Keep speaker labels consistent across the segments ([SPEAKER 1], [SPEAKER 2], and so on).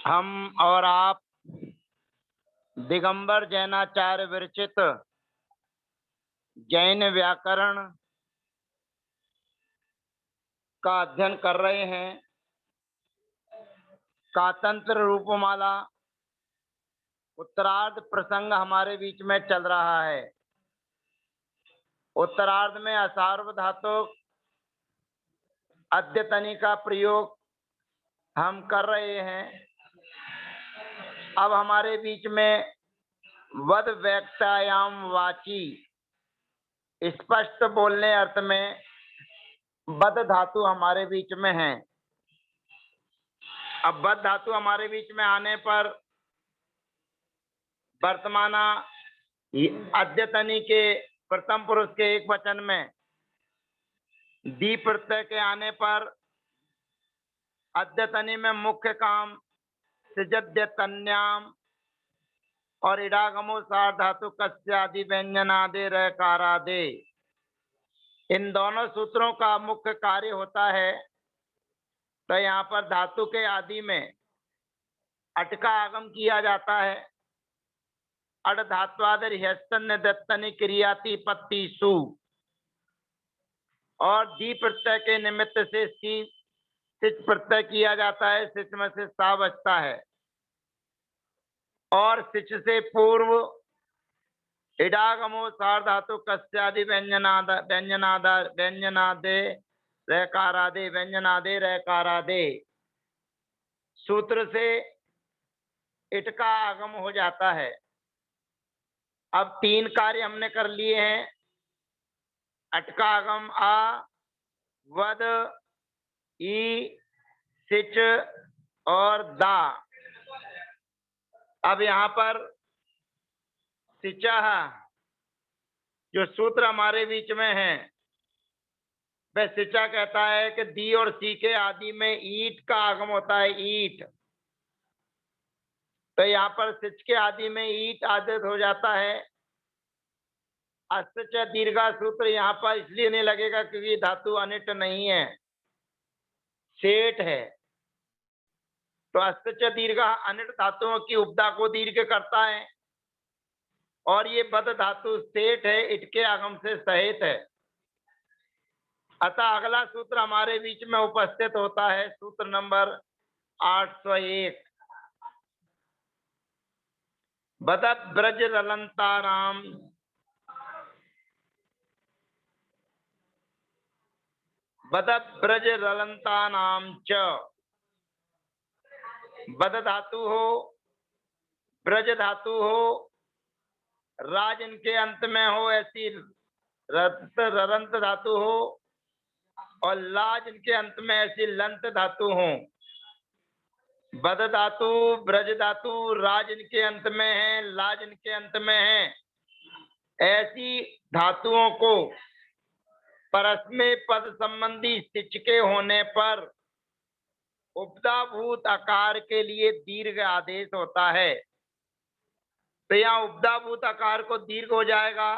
[SPEAKER 1] हम और आप दिगंबर जैनाचार्य विरचित जैन व्याकरण का अध्ययन कर रहे हैं। कातंत्र रूपमाला उत्तरार्ध प्रसंग हमारे बीच में चल रहा है। उत्तरार्ध में असार्वधातुक अद्यतनी का प्रयोग हम कर रहे हैं। अब हमारे बीच में वद व्यक्तायाम वाची स्पष्ट बोलने अर्थ में बद धातु हमारे बीच में है। अब बद धातु हमारे बीच में आने पर वर्तमान अद्यतनी के प्रथम पुरुष के एक वचन में दी प्रत्यय के आने पर अद्यतनी में मुख्य काम सिजद्यतन्याम और इडागमो सार धातु कस्यादि व्यंजनादे रकारादे, इन दोनों सूत्रों का मुख्य कार्य होता है। तो यहाँ पर धातु के आदि में अट का आगम किया जाता है। अड धात्वादर ह्यस्तन दत्तनि क्रियाति पत्ति सु, और दी प्रत्यय के निमित्त से सी सिच प्रत्यय किया जाता है। सिच में से सा बचता है और सिच से पूर्व इडागमो सार धातु कस्यादि व्यंजनादे रकारादे सूत्र से इट का आगम हो जाता है। अब तीन कार्य हमने कर लिए हैं। अट का आगम आ, वद, ई, सिच और दा। अब यहाँ पर सिचा जो सूत्र हमारे बीच में है वह सिचा कहता है कि दी और सी के आदि में ईट का आगम होता है। ईट, तो यहाँ पर सिच के आदि में ईट आदेश हो जाता है। अस्च दीर्घा सूत्र यहाँ पर इसलिए नहीं लगेगा क्योंकि धातु अनिट नहीं है, सेठ है। तो अस्च दीर्घा अनिट धातुओं की उपदा को दीर्घ करता है और ये बद धातु सेठ है, इट के आगम से सहित है। अतः अगला सूत्र हमारे बीच में उपस्थित होता है, सूत्र नंबर 801। बद ब्रज रलंताराम बद ब्रज रलंतानाम च, बद धातु हो, ब्रज धातु हो, राज इनके अंत में हो ऐसी रलंत धातु हो और लाज इनके अंत में ऐसी लंत धातु हो। बद धातु, ब्रज धातु, राज इनके अंत में है, लाज इनके अंत में है, ऐसी धातुओं को परस्मै पद संबंधी सिच के होने पर उपदाभूत आकार के लिए दीर्घ आदेश होता है। तो यहाँ उपदाभूत आकार को दीर्घ हो जाएगा।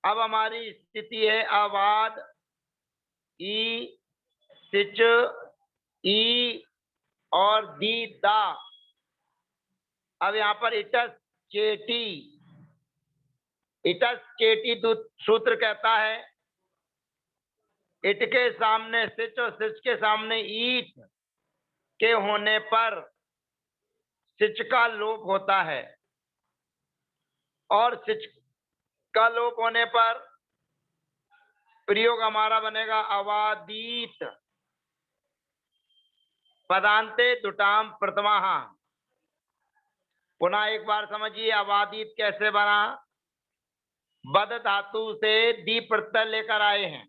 [SPEAKER 1] अब हमारी स्थिति है अवाद, ई, सिच, ई और दी दा। अब यहाँ पर इटस चेटी सूत्र कहता है इट के सामने सिच और सिच के सामने ईट के होने पर सिच का लोप होता है और सिच का लोप होने पर प्रयोग हमारा बनेगा अवादीत पदांते दुटाम प्रथमा। पुनः एक बार समझिए अवादीत कैसे बना। बद धातु से दी प्रत्यय लेकर आए हैं,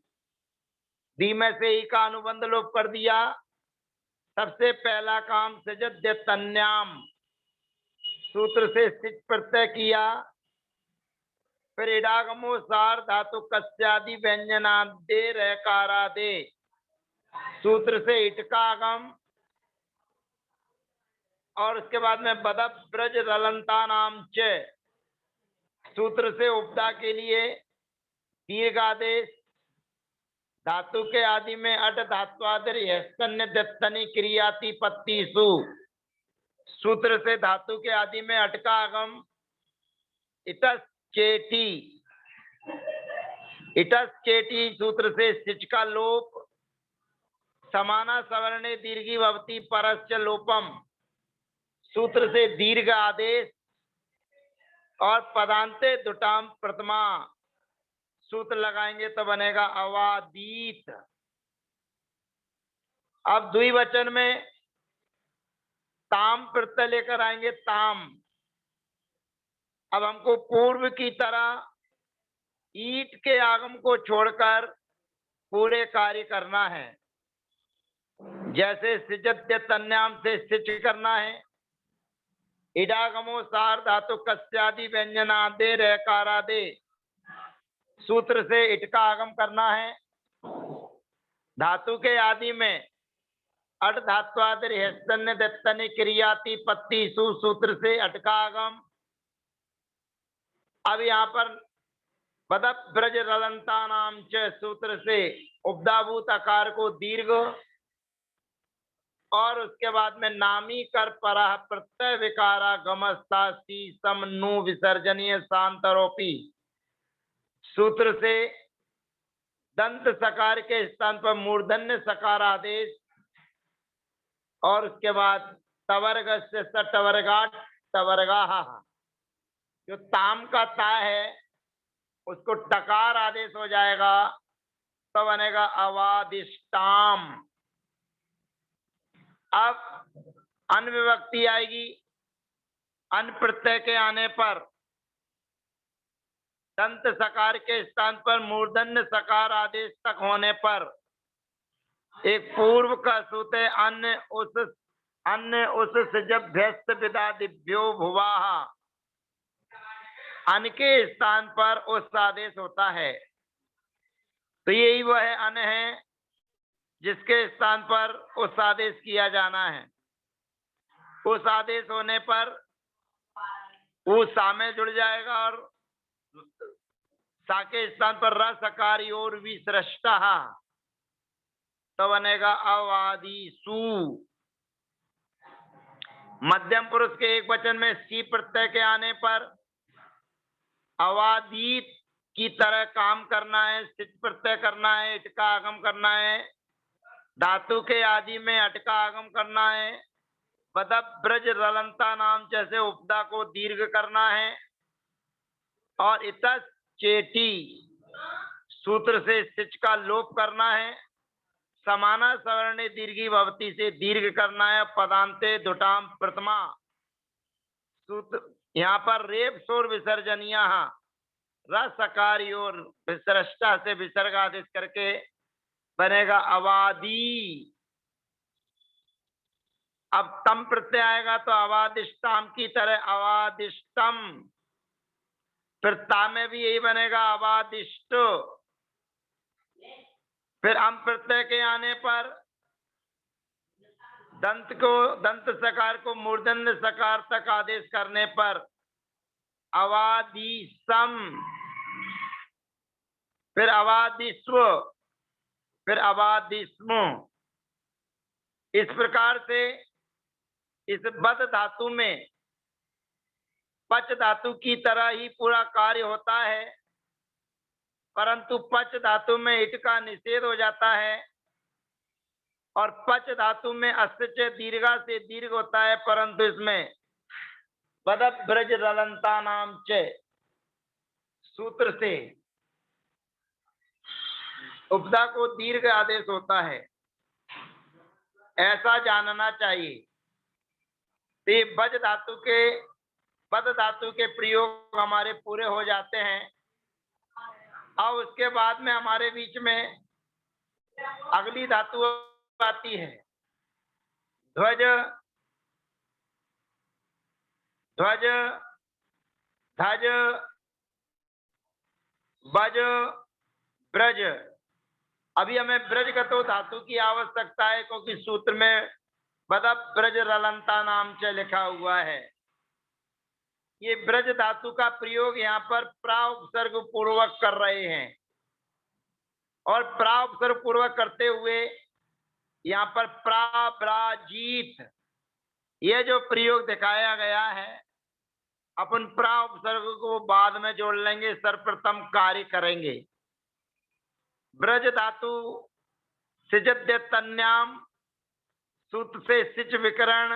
[SPEAKER 1] दी में से ई का अनुबंध लोप कर दिया। सबसे पहला काम सिजद्यतन्याम सूत्र से सिच प्रत्यय किया, फिर इडागमो सार धातु कस्यादि व्यंजनादे रकारादे सूत्र से इट का आगम और उसके बाद में बद ब्रज रलंता नाम च सूत्र से उपदा के लिए दीर्घादेश। धातु के आदि में अट धात्वादर स्तन्य दत्तनि क्रियाति पत्ति सु, सूत्र से धातु के आदि में अटका आगम इतस चेटी, इतस चेटी सूत्र से सिच का लोप, समाना सवर्णे दीर्घी भवती परश्च लोपम सूत्र से दीर्घ आदेश, और पदांते दुटाम प्रथमा सूत्र लगाएंगे तो बनेगा अवादीत। अब द्विवचन में ताम प्रत्यय लेकर आएंगे ताम। अब हमको पूर्व की तरह ईट के आगम को छोड़कर पूरे कार्य करना है। जैसे सिजत्य तन्याम से सिच करना है, इडागमो सार धातु कस्यादि व्यंजनादे रहकारादे सूत्र से इट का आगम करना है। धातु के आदि में अट धात्वादि हेस्तन्य दत्तनि क्रियाति पत्ति सूत्र से अट का आगम। अब यहाँ पर बदप ब्रज रलंता नाम च सूत्र से उपदाभूत आकार को दीर्घ, और उसके बाद में नामी कर परा प्रत्यय विकारा गमस्ता सी सम नु विसर्जनीय शांतरोपी सूत्र से दंत सकार के स्थान पर मूर्धन्य सकार आदेश, और उसके बाद तवर्ग से सटवर्गाट तवर्गाहा, जो ताम का ता है उसको टकार आदेश हो जाएगा तो बनेगा अवादिष्टाम। अब अन विभक्ति आएगी। अन प्रत्यय के आने पर दंत सकार के स्थान पर मूर्धन्य सकार आदेश तक होने पर एक पूर्व का सूत्र है अन्य उस जब भ्यस्त विदा दिव्यो भुवाहा, अन के स्थान पर उस आदेश होता है। तो यही वह अन है जिसके स्थान पर उस आदेश किया जाना है। उस आदेश होने पर वो सा में जुड़ जाएगा और सा के स्थान पर रस अकारी और विसृष्टा तो बनेगा अवादिसु। मध्यम पुरुष के एक वचन में सी प्रत्यय के आने पर अवादीत की तरह काम करना है, सिच प्रत्यय करना है, इट का आगम करना है, धातु के आदि में अट का आगम करना है, बदप ब्रज रलंता नाम जैसे उपदा को दीर्घ करना है, और इतस चेटी सूत्र से सिच का लोप करना है, समाना सवर्णे दीर्घी भवती से दीर्घ करना है, पदांते दुटाम प्रथमा सूत्र यहाँ पर रेप शोर विसर्जनिया रस अकारी और विसृष्टा से विसर्ग आदेश करके बनेगा अवादी। अब तम प्रत्यय आएगा तो अवादिष्टाम की तरह अवादिष्टम, फिर ता में भी यही बनेगा अवादिष्ट। फिर अम प्रत्यय के आने पर दंत सकार को मूर्धन्य सकार तक आदेश करने पर अवादिसम, फिर अवादिस्व, फिर अवादिस्मु। इस प्रकार से इस बद धातु में पच धातु की तरह ही पूरा कार्य होता है, परंतु पच धातु में इट का निषेध हो जाता है, और पच धातु में अस्य दीर्घा से दीर्घ होता है, परंतु इसमें बदप ब्रज रलंता नाम च सूत्र से उपदा को दीर्घ आदेश होता है। ऐसा जानना चाहिए। तो बद धातु के प्रयोग हमारे पूरे हो जाते हैं। और उसके बाद में हमारे बीच में अगली धातु आती है ध्वज, ध्वज, धज, बज, ब्रज। अभी हमें ब्रजगतो धातु की आवश्यकता है, क्योंकि सूत्र में बदप ब्रज रलंता नाम से लिखा हुआ है। ये ब्रज धातु का प्रयोग यहाँ पर प्रा उपसर्ग पूर्वक कर रहे हैं, और प्रा उपसर्ग पूर्वक करते हुए यहाँ पर प्राजीत ये जो प्रयोग दिखाया गया है अपन प्रा उपसर्ग को बाद में जोड़ लेंगे, सर्वप्रथम कार्य करेंगे। ब्रज धातु सिजद्य तन्याम, सूत्र से सिच विकरण,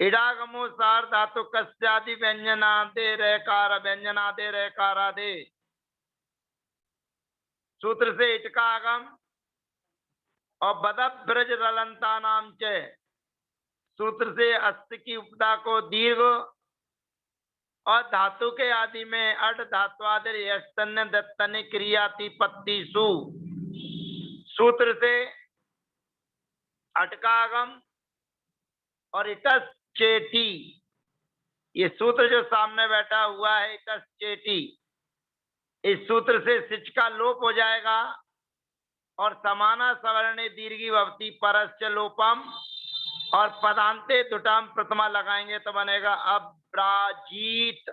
[SPEAKER 1] इडागमो सार धातु कस्यादि व्यंजनादे रेकार व्यंजनादे रेकारादे, सूत्र से इट का आगम और बदब ब्रज रलंता नाम च, सूत्र से अस्त की उपदा को दीर्घ और धातु के आदि में अड धात्वादि यस्तन्य दत्तनि क्रियाति पत्ति सु, सूत्र से अटकागम और इटस चेटी, ये सूत्र जो सामने बैठा हुआ है इटस चेटी, इस सूत्र से सिच का लोप हो जाएगा और समाना सवर्णे दीर्घी भवती परस्य लोपम और पदांते दुटाम प्रथमा लगाएंगे तो बनेगा अब्राजीत,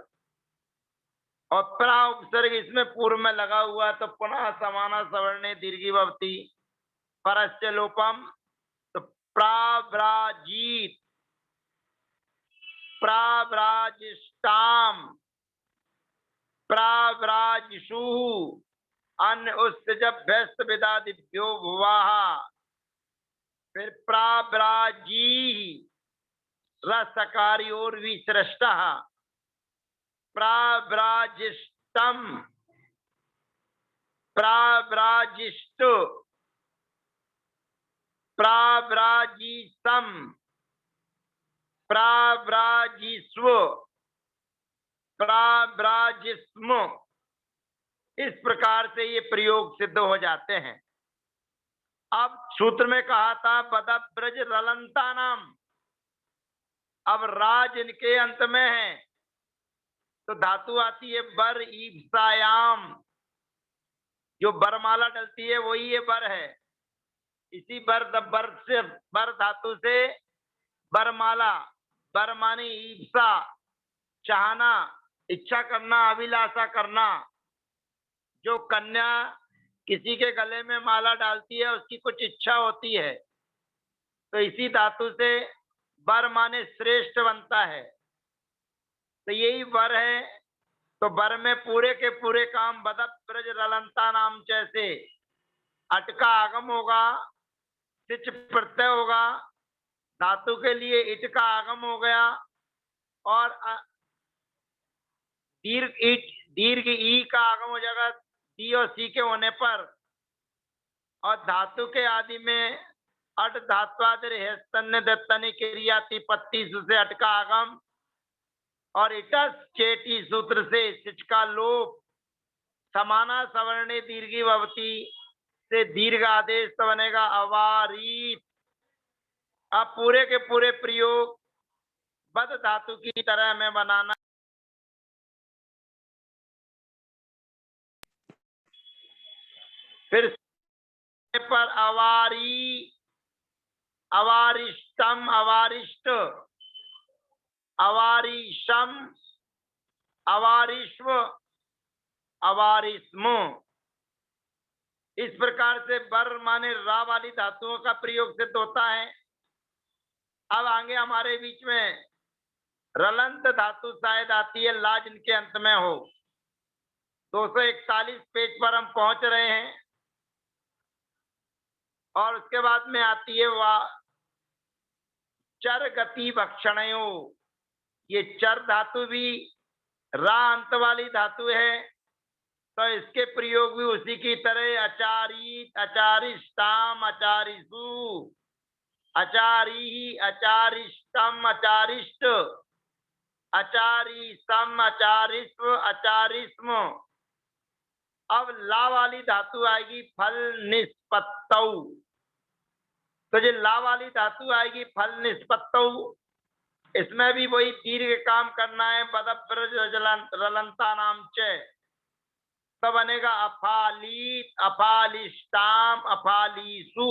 [SPEAKER 1] और प्रा उपसर्ग इसमें पूर्व में लगा हुआ तो पुनः समाना सवर्णे दीर्घी भवती परस्य लोपम, तो प्राव्राजीत, प्राव्राजिष्टाम, प्राव्राजिषु, अन्य उत्सजब व्यस्त विदादिभ्यो भुवाहा, फिर प्राव्राजी रसकारी और विसृष्ट, प्राव्राजिष्टम, प्राव्राजिष्ट, प्राव्राजिसम, प्राव्राजिस्व, प्राव्राजिस्म, इस प्रकार से ये प्रयोग सिद्ध हो जाते हैं। अब सूत्र में कहा था बदब ब्रज रलंता नाम, अब राज इनके अंत में है तो धातु आती है बर ईप्सायाम, जो बरमाला डलती है वही ये बर है, इसी बर धातु से बरमाला, बर माने ईप्सा, चाहना, इच्छा करना, अभिलाषा करना, जो कन्या किसी के गले में माला डालती है उसकी कुछ इच्छा होती है, तो इसी धातु से बर माने श्रेष्ठ बनता है, तो यही वर है। तो वर में पूरे के पूरे काम बदब ब्रज रलंता नाम जैसे अटका आगम होगा, सिच प्रत्यय होगा, धातु के लिए इट का आगम हो गया और दीर्घ ई का आगम हो जाएगा डी और सी के होने पर, और धातु के आदि में अट धात्वादि दत्तनि क्रिया पत्ती से अटका आगम और इटस चेटी सूत्र से सिच का लोप, समाना सवर्णे दीर्घी भवती से दीर्घ आदेश तो बनेगा अवारीत। अब पूरे के पूरे प्रयोग बद धातु की तरह में बनाना। फिर पर अवारी, अवारिष्टम, अवारिष्ट, अवारिशम, अवारिश्व, अवारिस्म, इस प्रकार से बर माने रा वाली धातुओं का प्रयोग सिद्ध होता है। अब आगे हमारे बीच में रलंत धातु शायद आती है लाज इनके अंत में हो। 241 पेज पर हम पहुंच रहे हैं और उसके बाद में आती है चर गति भक्षणयो, ये चर धातु भी रा अंत वाली धातु है, तो इसके प्रयोग भी उसी की तरह अचारित, अचारिष्टाम, अचारिषु, अचारी, अचारिष्टम, अचारिष्ट, अचारिसम, अचारिस्व, अचारिस्म। अब ला वाली धातु आएगी फल निष्पत्तौ, तो जो ला वाली धातु आएगी फल निष्पत्तौ, इसमें भी वही दीर्घ काम करना है, बदब रलंता नाम च, तो बनेगा अफालीत, अफालिष्टाम, अफालीसु,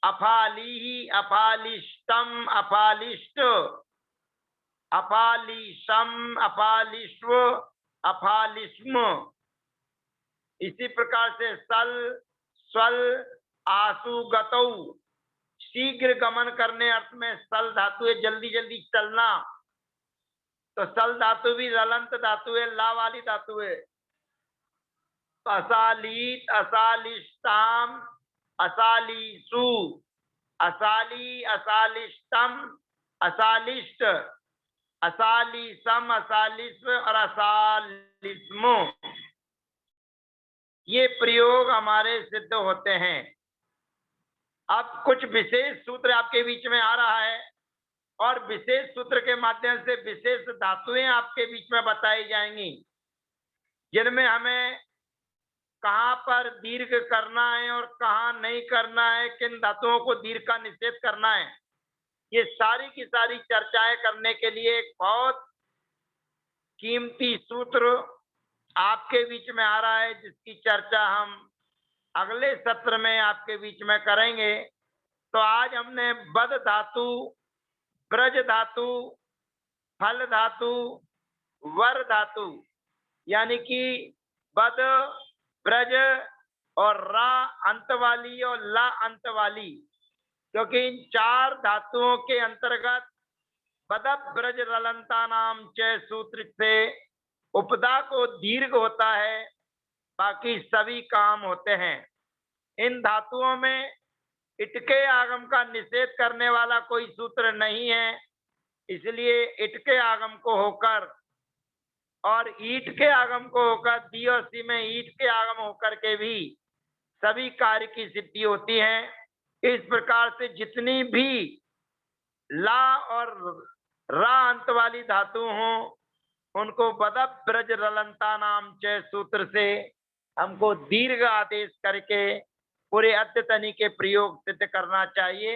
[SPEAKER 1] अफाली, अफालिष्टम, अफालिष्ट, अफालिशम, अफालिश्व, अफालिस्म। इसी प्रकार से सल, स्वल, आसु गतौ, शीघ्र गमन करने अर्थ में सल धातु है, जल्दी जल्दी चलना, तो सल धातु भी रलंत धातु है, ला वाली धातु है। असालीत, असालिष्टाम, असालीसु, असाली, असालिष्टम, असालिष्ट, असालिसम, असालिस्व और असालिस्मो, ये प्रयोग हमारे सिद्ध होते हैं। अब कुछ विशेष सूत्र आपके बीच में आ रहा है और विशेष सूत्र के माध्यम से विशेष धातुएं आपके बीच में बताई जाएंगी, जिनमें हमें कहां पर दीर्घ करना है और कहां नहीं करना है, किन धातुओं को दीर्घ का निषेध करना है, ये सारी की सारी चर्चाएं करने के लिए एक बहुत कीमती सूत्र आपके बीच में आ रहा है, जिसकी चर्चा हम अगले सत्र में आपके बीच में करेंगे। तो आज हमने बद धातु, ब्रज धातु, फल धातु, वर धातु, यानी कि बद, ब्रज और रा अंत वाली और ला अंत वाली, क्योंकि इन चार धातुओं के अंतर्गत बद ब्रज रलंता नाम च सूत्र से उपदा को दीर्घ होता है, बाकी सभी काम होते हैं। इन धातुओं में इटके आगम का निषेध करने वाला कोई सूत्र नहीं है, इसलिए इटके आगम को होकर और ईट के आगम को होकर, दी और सी में ईट के आगम होकर के भी सभी कार्य की सिद्धि होती है। इस प्रकार से जितनी भी ला और रा अंत वाली धातु हों, उनको बदब ब्रज रलंता नाम च सूत्र से हमको दीर्घ आदेश करके पूरे अद्यतनी के प्रयोग सिद्ध करना चाहिए।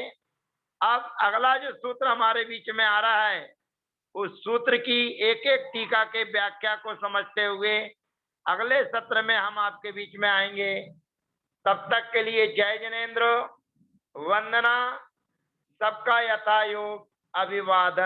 [SPEAKER 1] अब अगला जो सूत्र हमारे बीच में आ रहा है, उस सूत्र की एक एक टीका के व्याख्या को समझते हुए अगले सत्र में हम आपके बीच में आएंगे। तब तक के लिए जय जिनेन्द्र, वंदना, सबका यथायोग अभिवादन।